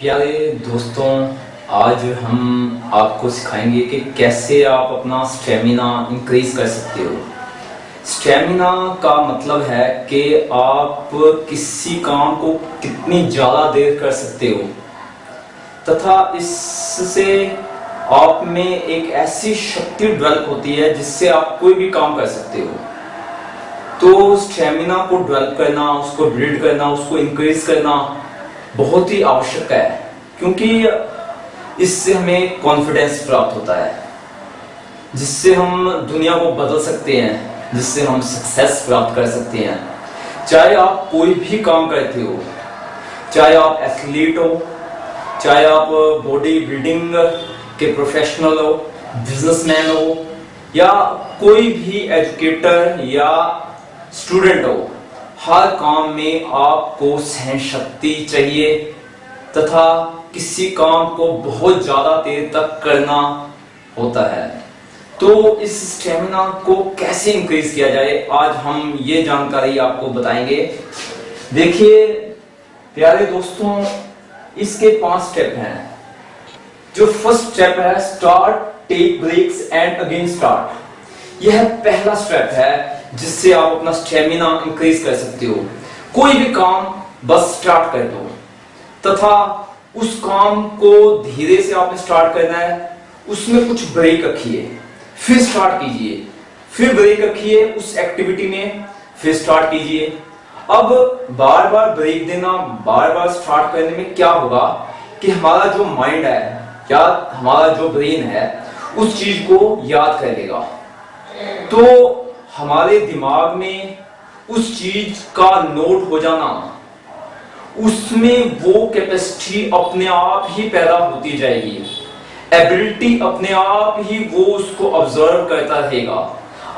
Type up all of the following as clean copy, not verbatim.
प्यारे दोस्तों, आज हम आपको सिखाएंगे कि कैसे आप अपना स्टेमिना इंक्रीज कर सकते हो। स्टेमिना का मतलब है कि आप किसी काम को कितनी ज़्यादा देर कर सकते हो तथा इससे आप में एक ऐसी शक्ति डेवलप होती है जिससे आप कोई भी काम कर सकते हो। तो स्टेमिना को डेवलप करना, उसको बिल्ड करना, उसको इंक्रीज करना बहुत ही आवश्यक है, क्योंकि इससे हमें कॉन्फिडेंस प्राप्त होता है, जिससे हम दुनिया को बदल सकते हैं, जिससे हम सक्सेस प्राप्त कर सकते हैं। चाहे आप कोई भी काम करते हो, चाहे आप एथलीट हो, चाहे आप बॉडी बिल्डिंग के प्रोफेशनल हो, बिजनेसमैन हो, या कोई भी एजुकेटर या स्टूडेंट हो, हर काम में आपको सहन शक्ति चाहिए तथा किसी काम को बहुत ज्यादा देर तक करना होता है। तो इस स्टेमिना को कैसे इंक्रीज किया जाए, आज हम ये जानकारी आपको बताएंगे। देखिए प्यारे दोस्तों, इसके 5 स्टेप हैं। जो फर्स्ट स्टेप है, start, take breaks and again start. यह पहला स्टेप है जिससे आप अपना स्टेमिना इंक्रीज कर सकते हो। कोई भी काम बस स्टार्ट कर दो तथा उस काम को धीरे से आपने स्टार्ट करना है, उसमें कुछ ब्रेक रखिए, फिर स्टार्ट कीजिए, फिर ब्रेक रखिए उस एक्टिविटी में, फिर स्टार्ट कीजिए। अब बार बार ब्रेक देना, बार बार स्टार्ट करने में क्या होगा कि हमारा जो माइंड है या हमारा जो ब्रेन है उस चीज को याद कर लेगा। तो हमारे दिमाग में उस चीज का नोट हो जाना, उसमें वो कैपेसिटी अपने आप ही पैदा होती जाएगी, एबिलिटी अपने आप ही वो उसको ऑब्जर्व करता रहेगा।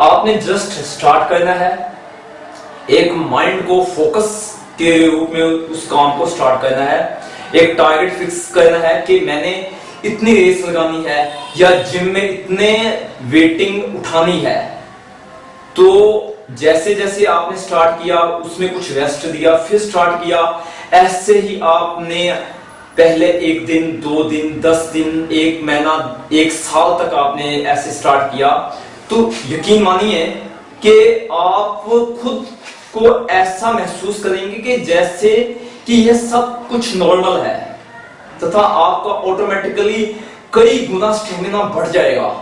आपने जस्ट स्टार्ट करना है, एक माइंड को फोकस के रूप में उस काम को स्टार्ट करना है, एक टारगेट फिक्स करना है कि मैंने इतनी रेस लगानी है या जिम में इतने वेटिंग उठानी है। तो जैसे जैसे आपने स्टार्ट किया, उसमें कुछ रेस्ट दिया, फिर स्टार्ट किया, ऐसे ही आपने पहले 1 दिन, 2 दिन, 10 दिन, 1 महीना, 1 साल तक आपने ऐसे स्टार्ट किया, तो यकीन मानिए कि आप खुद को ऐसा महसूस करेंगे कि जैसे कि यह सब कुछ नॉर्मल है तथा आपका ऑटोमेटिकली कई गुना स्टेमिना बढ़ जाएगा।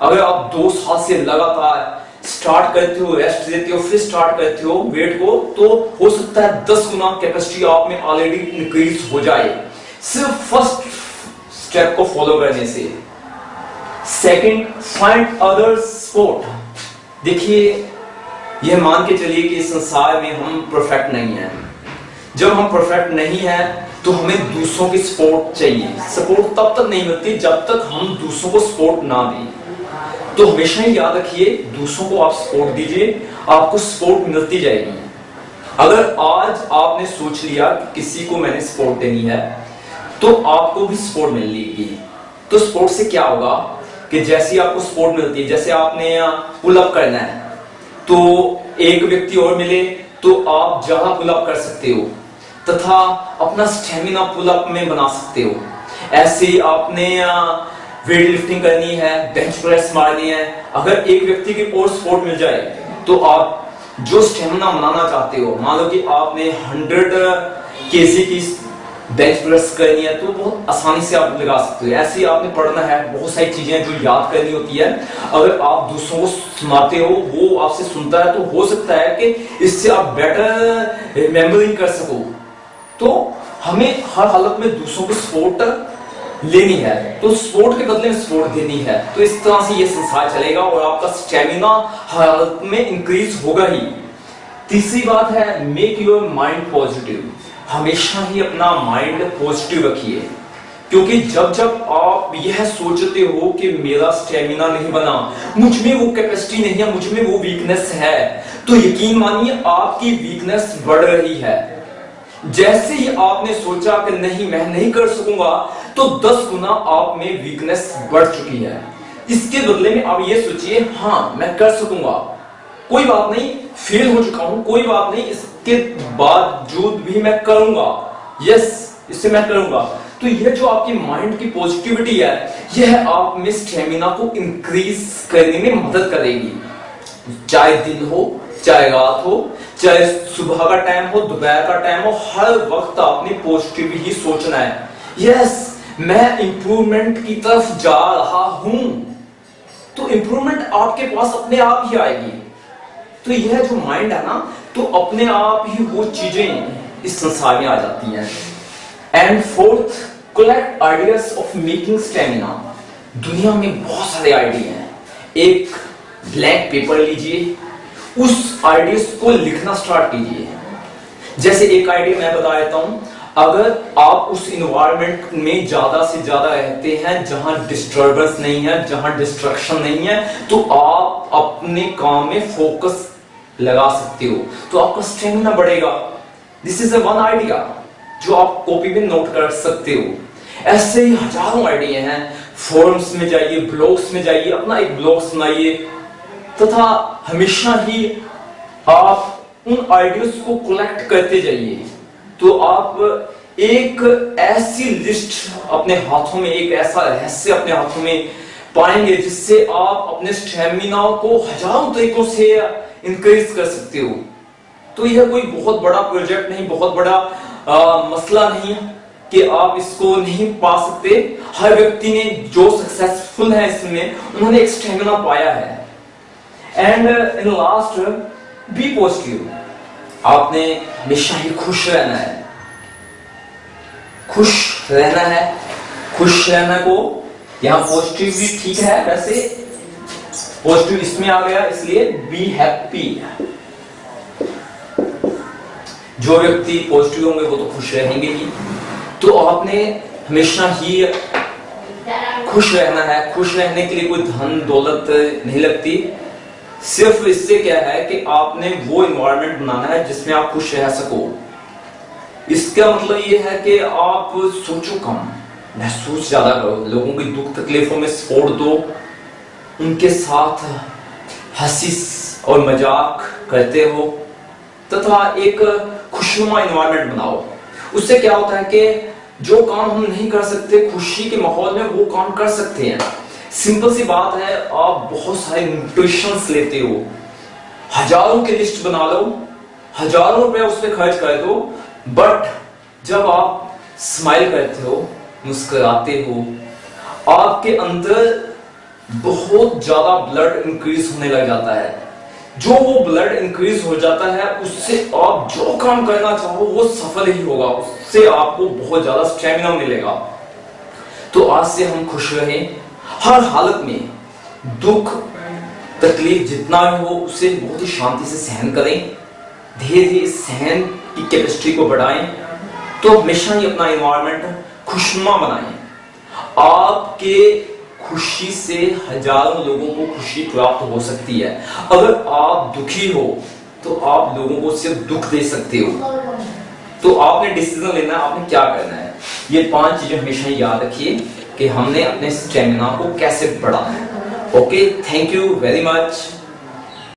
अगर आप 2 साल से लगातार स्टार्ट करते हो, रेस्ट देते हो, फिर स्टार्ट करते हो वेट को, तो हो सकता है 10 गुना कैपेसिटी आप में ऑलरेडी इंक्रीज हो जाए, सिर्फ फर्स्ट स्टेप को फॉलो करने से। Second, find other support. देखिए, यह मान के चलिए कि इस संसार में हम परफेक्ट नहीं हैं। जब हम परफेक्ट नहीं हैं तो हमें दूसरों की सपोर्ट चाहिए। सपोर्ट तब तक नहीं मिलती जब तक हम दूसरों को सपोर्ट ना दें। तो हमेशा ही याद रखिए, दूसरों को आप सपोर्ट दीजिए, आपको सपोर्ट मिलती जाएगी। अगर आज आपने सोच लिया कि किसी को मैंने सपोर्ट देनी है, तो आपको भी सपोर्ट मिलेगी। तो सपोर्ट से क्या होगा कि जैसी आपको सपोर्ट मिलती है, जैसे आपने पुल अप करना है तो एक व्यक्ति और मिले तो आप ज्यादा पुल अप कर सकते हो तथा अपना स्टेमिना पुल अप में बना सकते हो। ऐसे ही आपने वेट लिफ्टिंग करनी है, बेंच प्रेस मारनी है, अगर एक व्यक्ति की और सपोर्ट मिल जाए तो आप जो स्टेमिना बनाना चाहते हो, मान लो कि आपने 100 केजी की बेंच प्रेस करनी है, तो बहुत आसानी से आप लगा सकते हो। ऐसे ही आपने पढ़ना है, बहुत सारी चीजें जो याद करनी होती है, अगर आप दूसरों को सुनाते हो, वो आपसे सुनता है, तो हो सकता है कि इससे आप बेटर रिमेम्बरिंग कर सको। तो हमें हर हालत में दूसरों को सपोर्ट लेनी है, तो सपोर्ट के बदले में सपोर्ट देनी है। तो इस तरह से ये संसार चलेगा और आपका स्टेमिना हर हालत में इंक्रीज होगा ही। तीसरी बात है, मेक योर माइंड पॉजिटिव। हमेशा ही अपना माइंड पॉजिटिव रखिए, क्योंकि जब जब आप यह सोचते हो कि मेरा स्टेमिना नहीं बना, मुझ में वो कैपेसिटी नहीं है, मुझ में वो वीकनेस है, तो यकीन मानिए आपकी वीकनेस बढ़ रही है। जैसे ही आपने सोचा कि नहीं मैं नहीं कर सकूंगा, तो 10 गुना आप में वीकनेस बढ़ चुकी है। इसके बदले में आप ये सोचिए, हाँ मैं कर सकूंगा, कोई बात नहीं, फेल हो चुका हूं, कोई बात नहीं, इसके बावजूद भी मैं करूंगा, यस इससे मैं करूंगा। तो यह जो आपकी माइंड की पॉजिटिविटी है, यह आप में स्टेमिना को इंक्रीज करने में मदद करेगी। चाहे दिन हो, चाहे रात हो, चाहे सुबह का टाइम हो, दोपहर का टाइम हो, हर वक्त आपने पॉजिटिव ही सोचना है। यस, मैं इंप्रूवमेंट की तरफ जा रहा हूं, तो इंप्रूवमेंट आपके पास अपने आप ही आएगी। तो यह जो माइंड है ना, तो अपने आप ही वो चीजें इस संसार में आ जाती हैं। And fourth, collect ideas of making stamina. दुनिया में बहुत सारे आइडिया हैं। एक ब्लैंक पेपर लीजिए, उस आइडियाज को लिखना स्टार्ट कीजिए। जैसे एक आइडिया मैं बता देता हूं, अगर आप उस इन्वायरमेंट में ज्यादा से ज्यादा रहते हैं जहां डिस्टर्बेंस नहीं है, जहां डिस्ट्रक्शन नहीं है, तो आप अपने काम में फोकस लगा सकते हो, तो आपका स्टेमिना बढ़ेगा। दिस इज वन आइडिया जो आप कॉपी में नोट कर सकते हो। ऐसे ही हजारों आइडिया हैं। फोरम्स में जाइए, ब्लॉग्स में जाइए, अपना एक ब्लॉग सुनाइए, तथा हमेशा ही आप उन आइडियाज को कलेक्ट करते जाइए। तो आप एक ऐसी लिस्ट अपने हाथों में, एक ऐसा रहस्य अपने हाथों में पाएंगे जिससे आप अपने स्टेमिना को हजारों तरीकों से इंक्रीज कर सकते हो। तो यह कोई बहुत बड़ा प्रोजेक्ट नहीं, बहुत बड़ा मसला नहीं कि आप इसको नहीं पा सकते। हर व्यक्ति ने जो सक्सेसफुल है इसमें, उन्होंने एक स्टेमिना पाया है। And in last, be positive. आपने हमेशा ही खुश रहना है। खुश रहना है। खुश रहना को यहाँ पॉजिटिव भी ठीक है, वैसे पॉजिटिव इसमें आ गया, इसलिए बी हैप्पी। जो व्यक्ति पॉजिटिव होंगे वो तो खुश रहेंगे ही। तो आपने हमेशा ही खुश रहना है। खुश रहने के लिए कोई धन दौलत नहीं लगती। सिर्फ इससे क्या है कि आपने वो एनवायरनमेंट बनाना है जिसमें आप खुश रह सको। इसका मतलब ये है कि आप सोचो कम, महसूस ज्यादा करो, लोगों की दुख तकलीफों में सपोर्ट दो, उनके साथ हंसी और मजाक करते हो, तथा एक खुशनुमा एनवायरनमेंट बनाओ। उससे क्या होता है कि जो काम हम नहीं कर सकते खुशी के माहौल में, वो काम कर सकते हैं। सिंपल सी बात है, आप बहुत सारे न्यूट्रिशंस लेते हो, हजारों की लिस्ट बना लो, हजारों रुपए उस पर खर्च कर दो, बट जब आप स्माइल करते हो, मुस्कुराते हो, आपके अंदर बहुत ज्यादा ब्लड इंक्रीज होने लग जाता है। जो वो ब्लड इंक्रीज हो जाता है, उससे आप जो काम करना चाहो वो सफल ही होगा, उससे आपको बहुत ज्यादा स्टेमिना मिलेगा। तो आज से हम खुश रहें, हर हालत में दुख तकलीफ जितना भी हो उसे बहुत ही शांति से सहन करें, धीरे धीरे सहन की कैपेसिटी को बढ़ाएं। तो हमेशा ही अपना एनवायरनमेंट खुशनुमा बनाएं। आपके खुशी से हजारों लोगों को खुशी प्राप्त हो सकती है। अगर आप दुखी हो तो आप लोगों को सिर्फ दुख दे सकते हो। तो आपने डिसीजन लेना है, आपने क्या करना है। ये 5 चीजें हमेशा याद रखिए कि हमने अपने स्टेमिना को कैसे बढ़ाना है। Okay, thank you very much.